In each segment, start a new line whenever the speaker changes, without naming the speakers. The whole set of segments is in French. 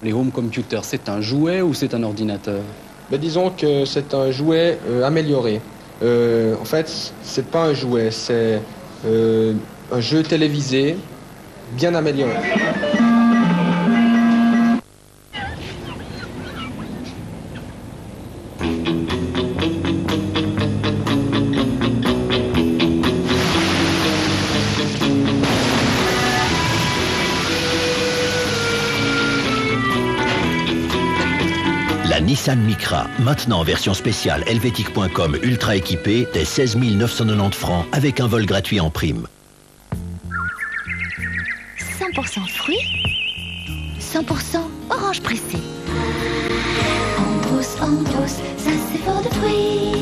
Les home computers, c'est un jouet ou c'est un ordinateur?
Ben, disons que c'est un jouet amélioré. En fait, c'est pas un jouet, c'est un jeu télévisé bien amélioré.
La Nissan Micra, maintenant en version spéciale helvétique.com ultra équipée, dès 16 990 francs avec un vol gratuit en prime.
100% fruits, 100% orange pressée. En brousse, ça c'est fort de fruits.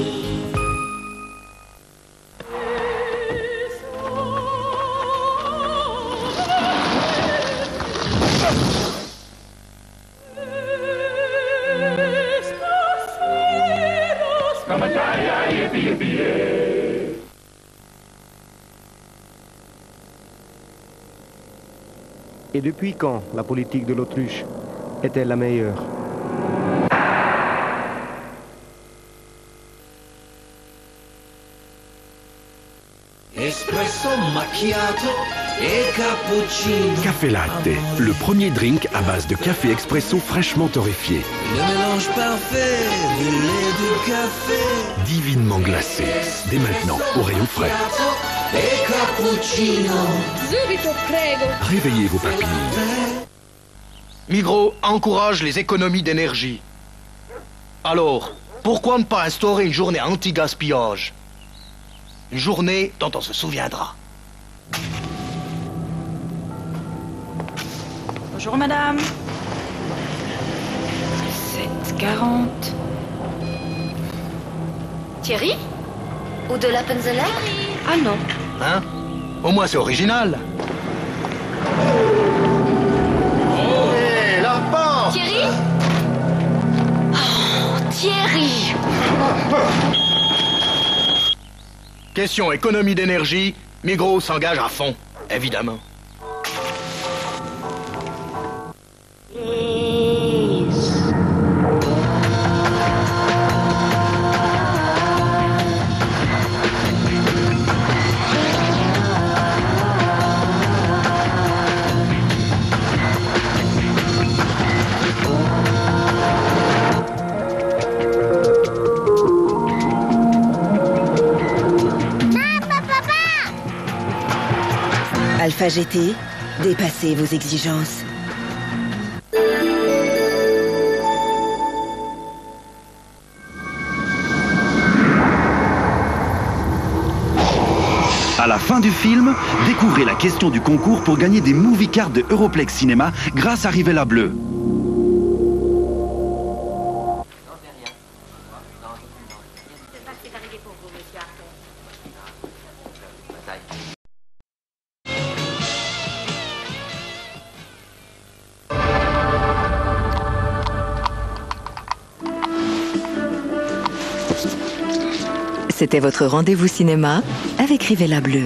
Et depuis quand la politique de l'autruche est-elle la meilleure?
Espresso macchiato et cappuccino.
Café Latte, le premier drink à base de café expresso fraîchement torréfié.
Le mélange parfait du lait du café.
Divinement glacé. Dès maintenant, au rayon frais.
Et cappuccino.
Subito, prego.
Réveillez vos papilles.
Migros encourage les économies d'énergie. Alors, pourquoi ne pas instaurer une journée anti-gaspillage? Une journée dont on se souviendra.
Bonjour madame. 7,40.
Thierry? Ou de l'Appenzeller?
Ah non.
Hein? Au moins c'est original. Hé, la porte!
Thierry? Oh, Thierry!
Question économie d'énergie, Migros s'engage à fond, évidemment.
Alpha GT, dépassez vos exigences.
À la fin du film, découvrez la question du concours pour gagner des movie cards de Europlex Cinéma grâce à Rivella Bleu.
C'était votre rendez-vous cinéma avec Rivella Bleu.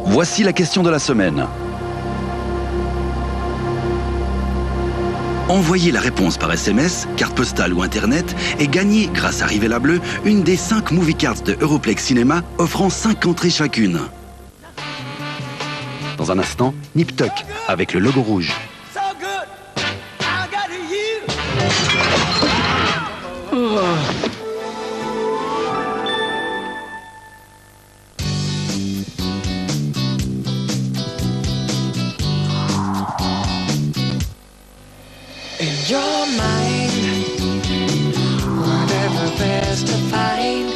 Voici la question de la semaine. Envoyez la réponse par SMS, carte postale ou Internet et gagnez, grâce à Rivella Bleu, une des 5 movie cards de Europlex Cinéma offrant 5 entrées chacune. Dans un instant, Nip Tuck avec le logo rouge.
In your mind, whatever there's to find.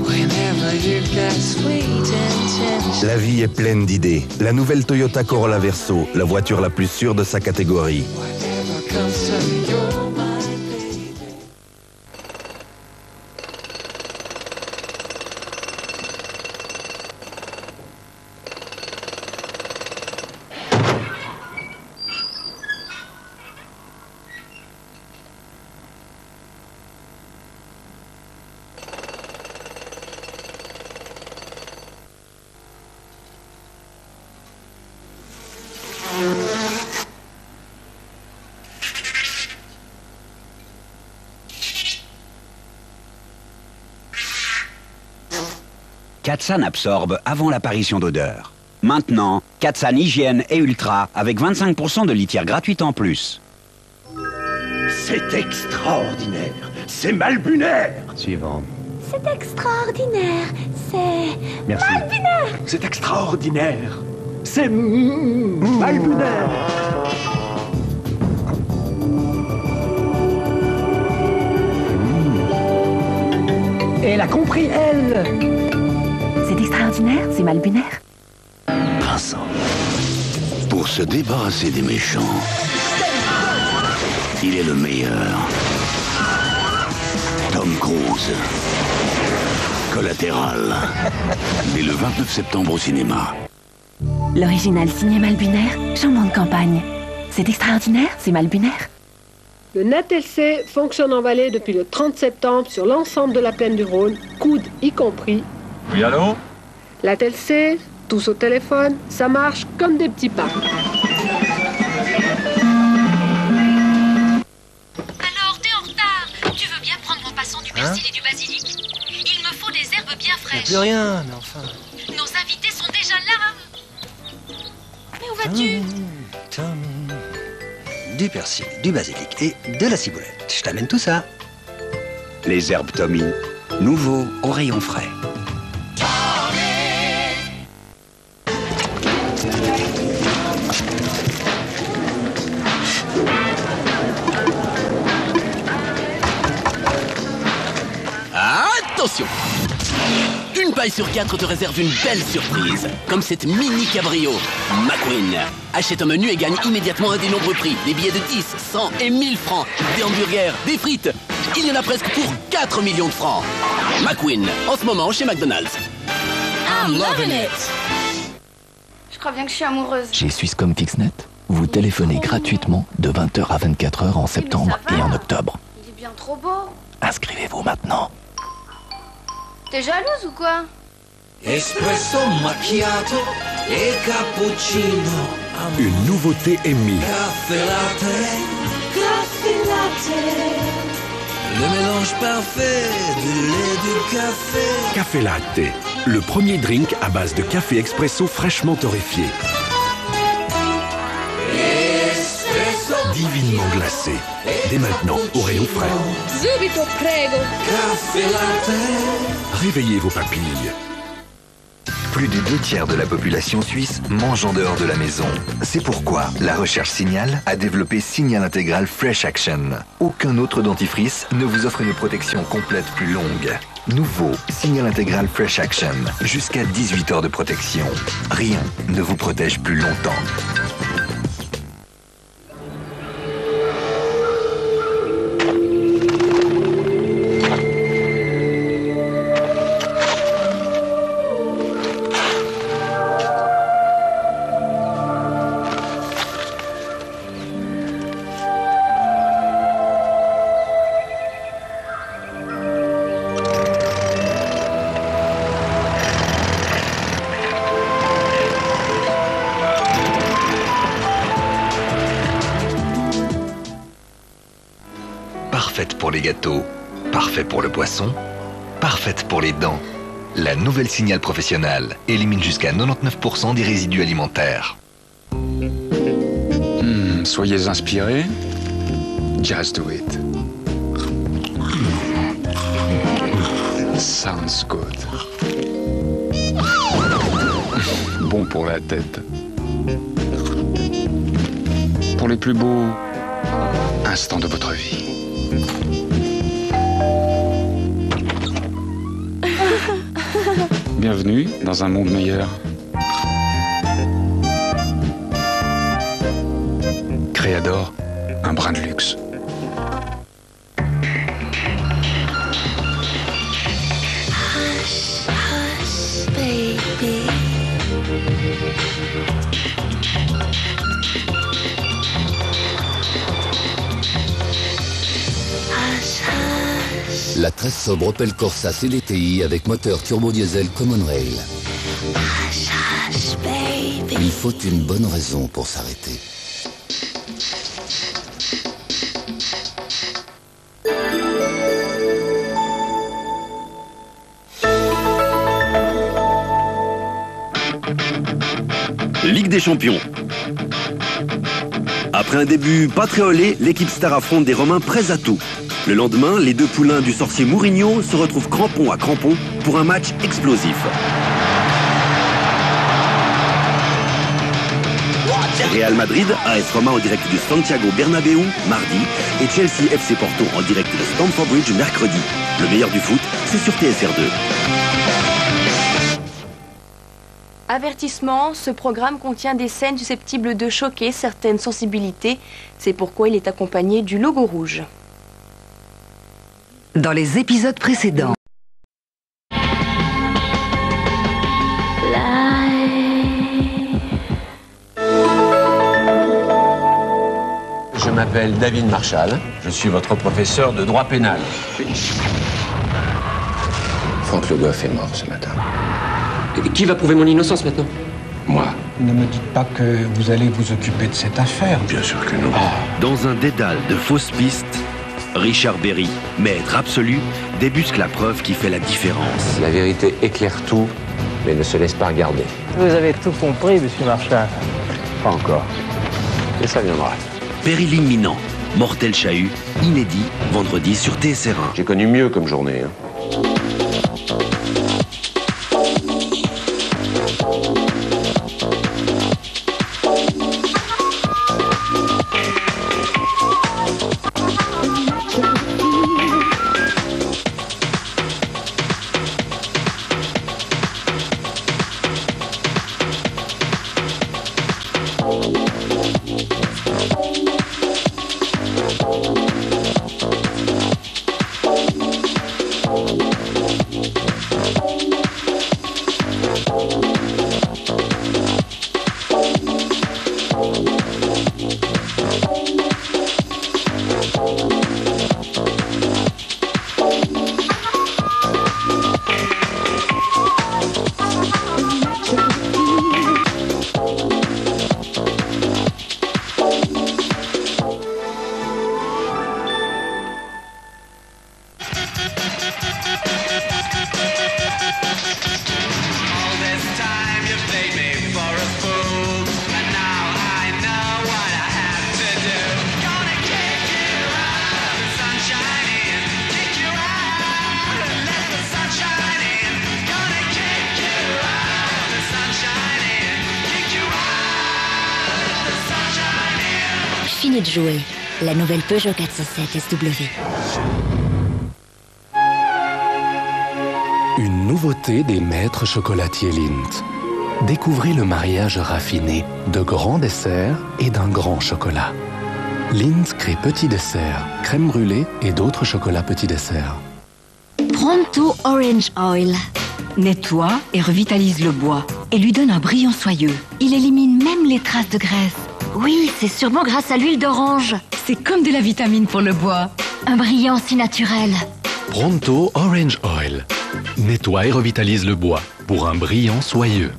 Whenever you got sweet intentions.
La vie est pleine d'idées. La nouvelle Toyota Corolla Verso, la voiture la plus sûre de sa catégorie.
Whatever comes to your mind, baby.
Catsan absorbe avant l'apparition d'odeur. Maintenant, Catsan Hygiène et Ultra avec 25% de litière gratuite en plus.
C'est extraordinaire. C'est malbunaire.
Suivant.
C'est extraordinaire. C'est...
Merci.
Malbunaire.
C'est extraordinaire. C'est malbunaire. Elle a compris, elle.
C'est extraordinaire, c'est malbunaire.
Vincent. Pour se débarrasser des méchants, il est le meilleur. Tom Cruise. Collatéral. Dès le 29 septembre au cinéma.
L'original signé Malbunaire, chambon de campagne. C'est extraordinaire, c'est malbunaire.
Le NetLC fonctionne en Valais depuis le 30 septembre sur l'ensemble de la plaine du Rhône, coude y compris.
Oui, allô?
La TLC, tous au téléphone, ça marche comme des petits pains.
Alors, t'es en retard. Tu veux bien prendre en passant du persil et du basilic? Il me faut des herbes bien fraîches.
Plus rien, mais enfin...
Nos invités sont déjà là. Mais où vas-tu?
Du persil, du basilic et de la ciboulette. Je t'amène tout ça.
Les herbes Tommy, nouveau au rayon frais.
Attention! Une paille sur 4 te réserve une belle surprise, comme cette mini cabrio. McQueen. Achète un menu et gagne immédiatement un des nombreux prix. Des billets de 10, 100 et 1000 francs. Des hamburgers, des frites. Il y en a presque pour 4 millions de francs. McQueen, en ce moment chez McDonald's.
I'm loving it. Je crois bien que je suis amoureuse.
Chez Swisscom Fixnet, vous téléphonez gratuitement de 20h à 24h en septembre et en octobre.
Il est bien trop beau.
Inscrivez-vous maintenant.
T'es jalouse ou quoi?
Espresso macchiato et cappuccino.
Une nouveauté Emmy.
Café latte.
Café latte.
Le mélange parfait du lait du café.
Café Latte, le premier drink à base de café expresso fraîchement torréfié. Divinement glacé. Dès maintenant, au rayon frais.
Subito prego.
Café latte.
Réveillez vos papilles.
Plus des 2/3 de la population suisse mange en dehors de la maison. C'est pourquoi la recherche Signal a développé Signal Intégral Fresh Action. Aucun autre dentifrice ne vous offre une protection complète plus longue. Nouveau Signal Intégral Fresh Action. Jusqu'à 18 heures de protection. Rien ne vous protège plus longtemps. Parfaite pour les gâteaux, parfait pour le poisson, parfaite pour les dents. La nouvelle Signal Professionnel élimine jusqu'à 99% des résidus alimentaires.
Soyez inspirés. Just do it. Sounds good. Bon pour la tête. Pour les plus beaux instants de votre vie. Bienvenue dans un monde meilleur. Créador, un brin de luxe.
Hush, hush, baby. Hush, hush.
La très sobre Opel Corsa CDTI avec moteur turbo-diesel Common Rail.
Hush, hush, baby.
Il faut une bonne raison pour s'arrêter.
Ligue des Champions. Après un début pas très olé, l'équipe Star affronte des Romains prêts à tout. Le lendemain, les deux poulains du sorcier Mourinho se retrouvent crampon à crampon pour un match explosif. Real Madrid, AS Roma en direct du Santiago Bernabéu mardi et Chelsea FC Porto en direct de Stamford Bridge mercredi. Le meilleur du foot, c'est sur TSR2.
Avertissement, ce programme contient des scènes susceptibles de choquer certaines sensibilités. C'est pourquoi il est accompagné du logo rouge.
Dans les épisodes précédents.
Je m'appelle David Marshall, je suis votre professeur de droit pénal. Franck Le Goff est mort ce matin.
Et qui va prouver mon innocence maintenant?
Moi.
Ne me dites pas que vous allez vous occuper de cette affaire.
Bien sûr que non.
Dans un dédale de fausses pistes, Richard Berry, maître absolu, débusque la preuve qui fait la différence.
La vérité éclaire tout, mais ne se laisse pas regarder.
Vous avez tout compris, monsieur Marshall.
Pas encore. Et ça viendra.
Péril imminent, mortel chahut, inédit, vendredi sur TSR1.
J'ai connu mieux comme journée.
Fini de jouer. La nouvelle Peugeot 407 SW.
Une nouveauté des maîtres chocolatiers Lindt. Découvrez le mariage raffiné de grands desserts et d'un grand chocolat. Lindt crée petits desserts, crème brûlée et d'autres chocolats petits desserts.
Pronto Orange Oil.
Nettoie et revitalise le bois et lui donne un brillant soyeux.
Il élimine même les traces de graisse. Oui, c'est sûrement grâce à l'huile d'orange.
C'est comme de la vitamine pour le bois.
Un brillant si naturel.
Pronto Orange Oil. Nettoie et revitalise le bois pour un brillant soyeux.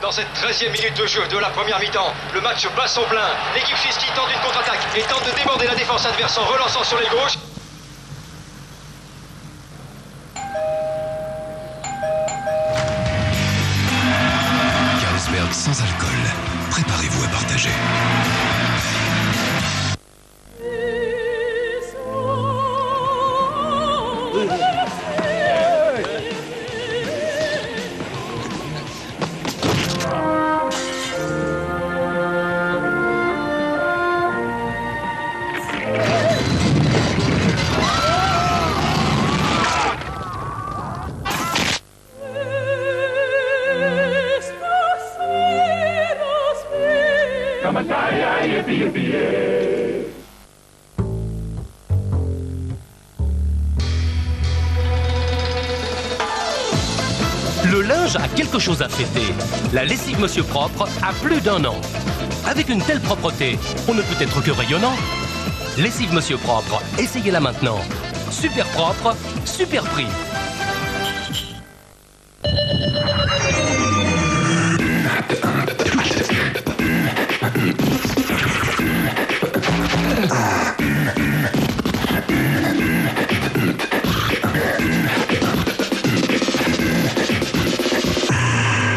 Dans cette 13e minute de jeu de la première mi-temps, le match bat son plein. L'équipe suisse qui tente une contre-attaque et tente de déborder la défense adverse en relançant sur les gauches.
Carlsberg sans alcool. Préparez-vous à partager.
Le linge a quelque chose à fêter. La lessive Monsieur Propre a plus d'1 an. Avec une telle propreté, on ne peut être que rayonnant. Lessive Monsieur Propre, essayez-la maintenant. super propre, super prix.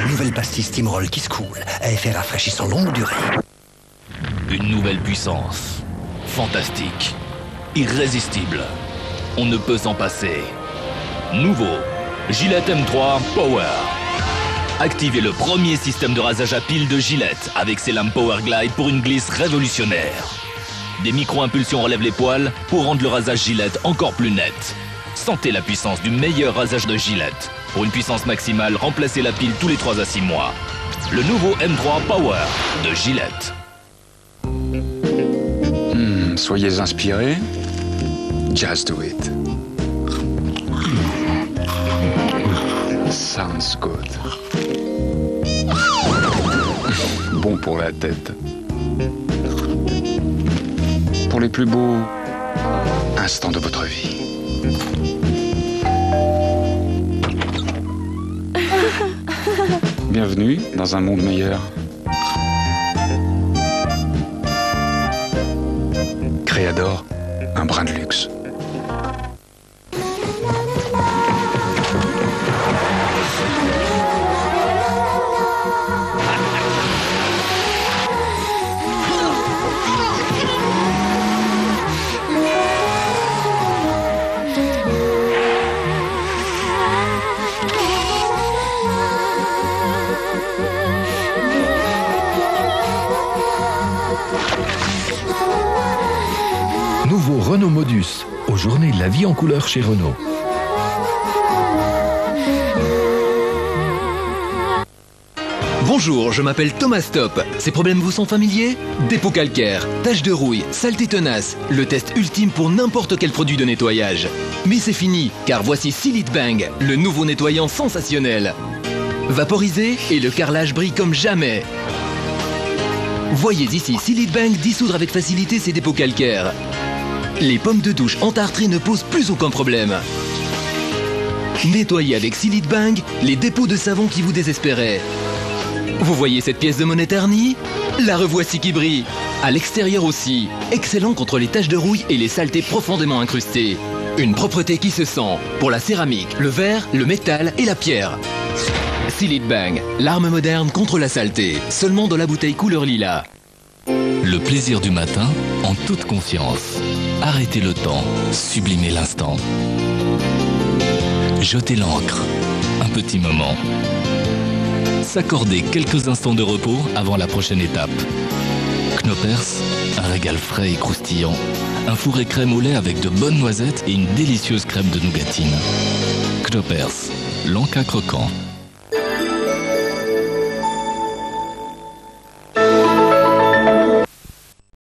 Nouvelle pastille Steamroll qui se coule à effet rafraîchissant longue durée.
Une nouvelle puissance. Fantastique. Irrésistible. On ne peut s'en passer. Nouveau. Gillette M3 Power. Activez le premier système de rasage à pile de Gillette avec ses lames Power Glide pour une glisse révolutionnaire. Des micro-impulsions relèvent les poils pour rendre le rasage Gillette encore plus net. Sentez la puissance du meilleur rasage de Gillette. Pour une puissance maximale, remplacez la pile tous les 3 à 6 mois. Le nouveau M3 Power de Gillette.
Soyez inspirés. Just do it. Sounds good. Bon pour la tête. Pour les plus beaux instants de votre vie. Bienvenue dans un monde meilleur. Créador, un brin de luxe.
Nouveau Renault Modus, aux journées de la vie en couleur chez Renault.
Bonjour, je m'appelle Thomas Stop. Ces problèmes vous sont familiers? Dépôt calcaire, taches de rouille, saleté tenace. Le test ultime pour n'importe quel produit de nettoyage. Mais c'est fini, car voici Silite Bang, le nouveau nettoyant sensationnel. Vaporisé et le carrelage brille comme jamais. Voyez ici Silite Bang dissoudre avec facilité ces dépôts calcaires. Les pommes de douche entartrées ne posent plus aucun problème. Nettoyez avec Silite Bang les dépôts de savon qui vous désespéraient. Vous voyez cette pièce de monnaie ternie? La revoici qui brille. À l'extérieur aussi, excellent contre les taches de rouille et les saletés profondément incrustées. Une propreté qui se sent pour la céramique, le verre, le métal et la pierre. Silite Bang, l'arme moderne contre la saleté, seulement dans la bouteille couleur lilas.
Le plaisir du matin en toute confiance. Arrêtez le temps, sublimez l'instant. Jetez l'encre, un petit moment. S'accorder quelques instants de repos avant la prochaine étape. Knoppers, un régal frais et croustillant. Un fourré crème au lait avec de bonnes noisettes et une délicieuse crème de nougatine. Knoppers, l'encas croquant.